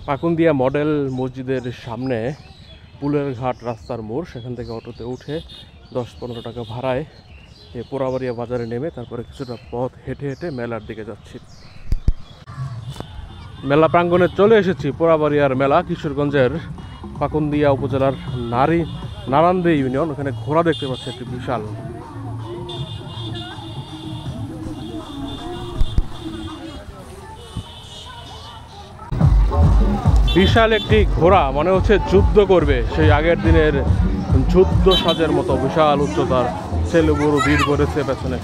Pakundia model মসজিদের সামনে পুলের ঘাট রাস্তার মোড়, সেখান থেকে অটোতে উঠে 10-15 টাকা ভাড়ায় এই পোড়াবাড়িয়া বাজারে নেমে তারপরে কিছুটা পথ হেঁটে হেঁটে মেলার দিকে যাচ্ছি। মেলা প্রাঙ্গণে চলে এসেছি। পোড়াবাড়িয়ার মেলা কিশোরগঞ্জের পাকুন্দিয়া উপজেলার নারান্দী ইউনিয়ন। ওখানে ঘোড়া দেখতে পাচ্ছি একটি বিশাল। বিশাল একটি ঘোড়া, মনে হচ্ছে যুদ্ধ করবে, সেই আগের দিনের যুদ্ধ সাজের মতো বিশাল উচ্চতার। ছেলে বড় ভিড় করেছে পেছনে।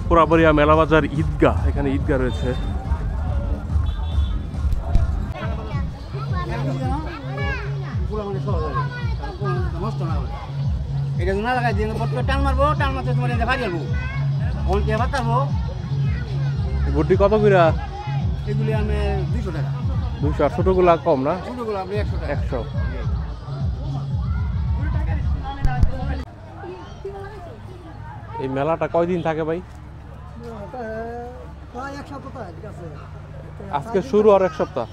পোড়াবাড়িয়া মেলা বাজার ঈদগাহ, এখানে ঈদগাহ রয়েছে। এটা না লাগাই দিয়ে টান মারবো, টান মারতে তোমার ভাড়ি যাবো ফোন কে বাতাবো। গুড্ডি কত কইরা? এগুলি আমি 200 টাকা। 200। আর ছোটগুলা কম না? ছোটগুলো আপনি 100 টাকা। 100। এই মেলাটা কয়দিন থাকে ভাই? প্রায় 1 সপ্তাহ আছে। আজকে শুরু আর 1 সপ্তাহ?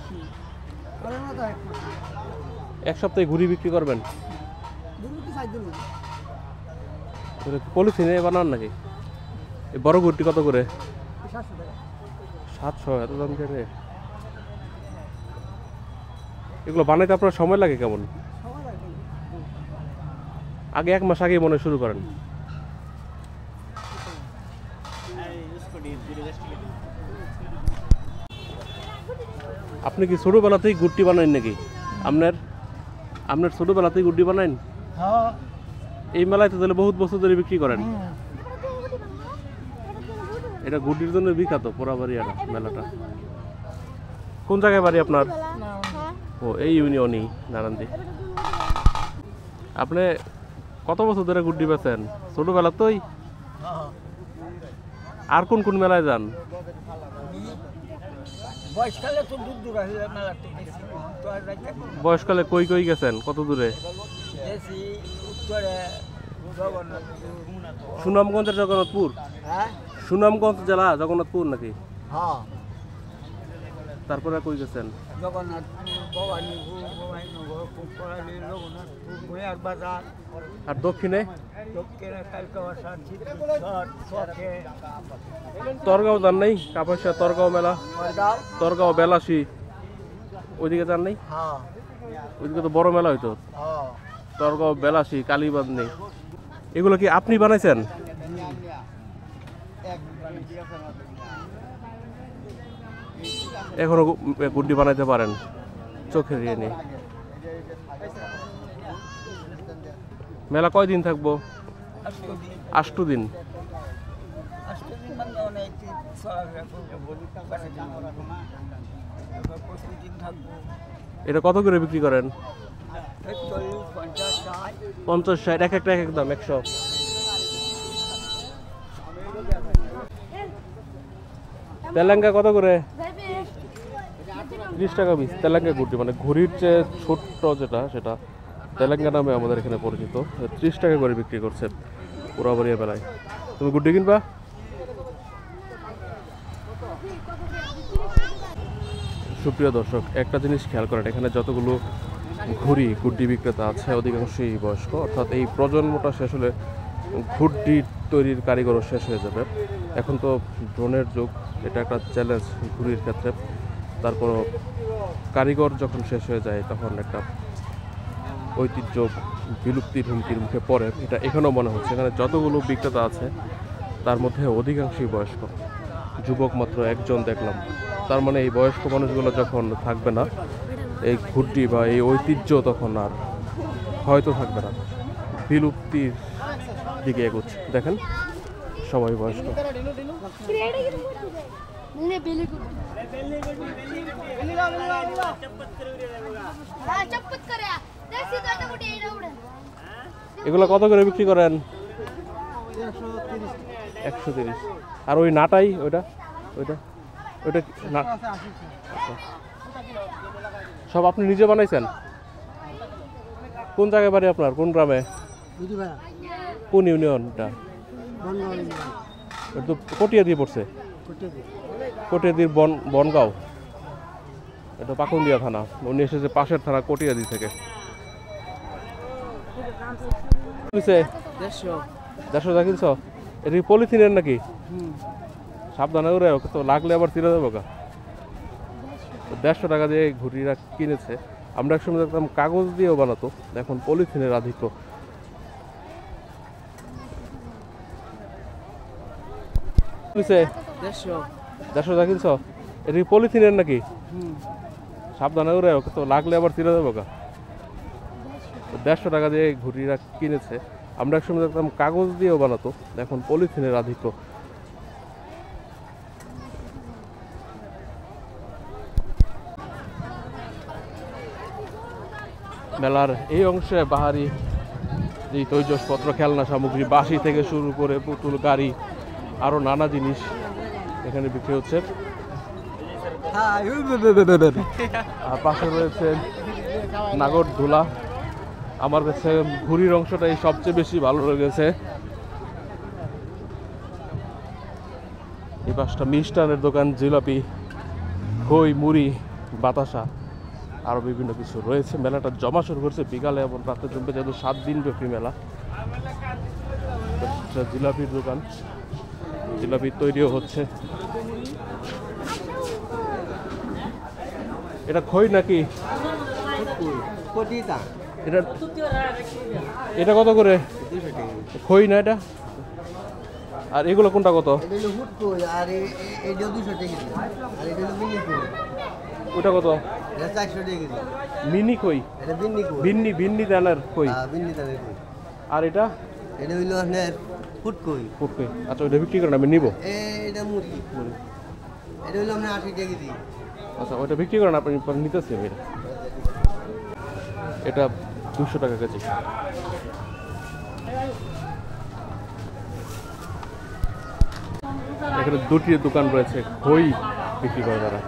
এক সপ্তাহে ঘুরি বিক্রি করবেন? পলিথিনে বানান নাকি? এই বড় ঘুরটি কত করে? 700। এত দাম কেন? এগুলো বানাইতে আপনার সময় লাগে কেমন? আগে 1 মাস আগে মনে শুরু করেন? আপনি কি ছোটবেলাতেই গুড্ডি বানান নাকি? আপনার ছোটবেলাতেই গুড্ডি বানান? হ্যাঁ। এই মেলায় তো তাহলে বহুত বছর ধরে বিক্রি করেন। এটা গুড্ডির জন্য বিখ্যাত পোড়াবাড়িয়ার মেলাটা। কোন জায়গায় বাড়ি আপনার? ও, এই ইউনিয়নই, নারান্দী। আপনি কত বছর ধরে গুড্ডি বেচেন? ছোটবেলাতেই? আর কোন কোন মেলায় যান? বয়সকালে কই কই গেছেন? কত দূরে? সুনামগঞ্জের জগন্নাথপুর? সুনামগঞ্জ জেলা জগন্নাথপুর নাকি? হ্যাঁ। তারপরে কই গেছেন? আর দক্ষিণে? তরগাঁও যান নাই? কাপাসিয়া তরগাঁও মেলা, তরগাঁও বেলাসি, ওইদিকে যান নাই? ওইদিকে তো বড় মেলা হইতো। তরগাঁও বেলাসি, কালীবাদ নেই। এগুলো কি আপনি বানাইছেন? এখনো গুড্ডি বানাইতে পারেন? চোখের ইয়ে নেই। মেলা কয়দিন থাকবো? 8 দিন। এটা কত করে বিক্রি করেন? 50-60। এক একটা এক এক দাম 100। তেলেঙ্গা কত করে? 30 টাকা পিস। তেলেঙ্গা গুড্ডি, মানে ঘুড়ির চেয়ে ছোট্ট যেটা, সেটা তেলেঙ্গা নামে আমাদের এখানে পরিচিত। 30 টাকা করে বিক্রি করছে পোড়াবাড়িয়া মেলায়। তুমি গুড্ডি কিনবা? সুপ্রিয় দর্শক, একটা জিনিস খেয়াল করেন, এখানে যতগুলো গুড্ডি বিক্রেতা আছে অধিকাংশই বয়স্ক, অর্থাৎ এই প্রজন্মটা শেষ হলে গুড্ডি তৈরির কারিগরও শেষ হয়ে যাবে। এখন তো ড্রোনের যুগ, এটা একটা চ্যালেঞ্জ ঘুড়ির ক্ষেত্রে। তারপরও কারিগর যখন শেষ হয়ে যায় তখন একটা ঐতিহ্য বিলুপ্তির হুমকির মুখে পড়ে, এটা এখানেও মনে হচ্ছে। এখানে যতগুলো বিক্রেতা আছে তার মধ্যে অধিকাংশই বয়স্ক, যুবক মাত্র একজন দেখলাম। তার মানে এই বয়স্ক মানুষগুলো যখন থাকবে না, এই ঘুড্ডি বা এই ঐতিহ্য তখন আর হয়তো থাকবে না, বিলুপ্তির দিকে এগোচ্ছে। দেখেন সবাই বয়স্ক। এগুলো কত করে বিক্রি করেন? 130। আর ওই নাটাই, ওইটা ওইটা ওইটা না, সব আপনি নিজে বানাইছেন? কোন জায়গায় বাড়ি আপনার? কোন গ্রামে? কোন ইউনিয়নটা? এটা তো কটিয়া দিয়ে পড়ছে। কটিয়াদির বনগাঁও, এটা পাকুন্দিয়া থানা। উনি এসেছে পাশের থানা কটিয়াদি থেকে। দেড়শো টাকা কিনছ? এটা কি পলিথিনের নাকি? সাবধানে ওরে, ওকে তো লাগলে আবার তিরে দেবো গা। 150 টাকা দিয়ে ঘুড়িরা কিনেছে। আমরা একসময় দেখতাম কাগজ দিয়েও বানাতো, এখন পলিথিনের আধিক্য। দেড়শো টাকা কিনছ? এটা কি পলিথিনের নাকি? সাবধানে ওরে, ওকে তো লাগলে আবার তিরে দেবো গা। 150 টাকা দিয়ে ঘুড়িরা কিনেছে। আমরা একসময় দেখতাম কাগজ দিয়েও বানাতো, এখন পলিথিনের আধিক্য। মেলার এই অংশে বাহারি যে তৈজসপত্র, খেলনা সামগ্রী, বাঁশি থেকে শুরু করে পুতুল, গাড়ি, আরও নানা জিনিস এখানে বিক্রি হচ্ছে। আর পাশে রয়েছে নাগরদোলা। আমার কাছে ঘুড়ির অংশটাই সবচেয়ে বেশি ভালো লেগেছে। এই পাশটা মিষ্টানের দোকান, জিলাপি, খই, মুড়ি, বাতাসা, আরও বিভিন্ন কিছু রয়েছে। মেলাটা জমা শুরু করছে বিকালে এবং রাতে জমবে, যেহেতু 7 দিন ব্যাপী মেলা। জিলাপির দোকান, জিলাপি তৈরিও হচ্ছে। এটা খই নাকি? এটা এটা কত করে? খই না এটা? আর এগুলো কোনটা কত? ওটা কত? মিনি কই, ভিন্নি ভিন্নি দানার কই। আর এটা এটা হইলো আপনার ফুটকই। ফুটকই। আচ্ছা, ওটা বিক্রি করেন, আমি নিব। এটা মুরগি, এটা হইলো আপনার 80 টাকা কেজি। আচ্ছা, ওটা বিক্রি করেন, আপনি পরে নিতেছি আমি। এটা 200 টাকা কেজি। এখানে দুটি দোকান রয়েছে, খই বিক্রি করে তারা।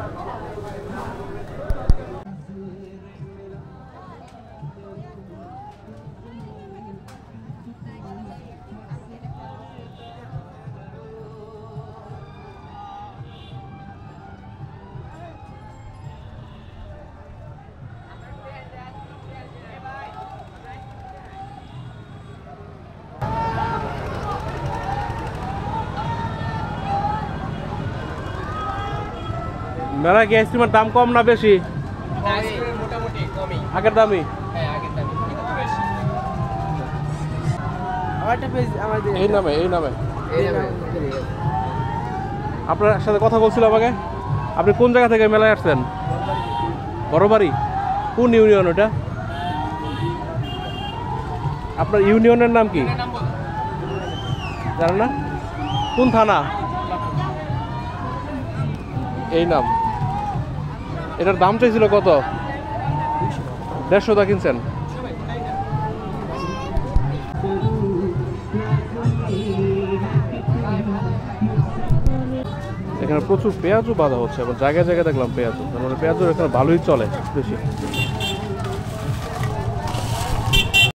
মেলা কি আইসক্রিমের দাম কম না বেশি? মোটামুটি কমই, আগের দামই। হ্যাঁ আগের দামই একটু বেশি। আমারটা পেজ আমাদের এই নামে আপনার সাথে কথা বলছিলাম আগে। আপনি কোন জায়গা থেকে মেলায় আসছেন? বড়বাড়ি। কোন ইউনিয়ন ওটা? আপনার ইউনিয়নের নাম কি জানেন না? কোন থানা? এই নাম। এটার দাম চাইছিল কত? 150 টাকা কিনছেন? এখানে প্রচুর পেঁয়াজও বাঁধা হচ্ছে এবং জায়গায় জায়গায় দেখলাম পেঁয়াজও, মানে পেঁয়াজও এখানে ভালোই চলে বেশি।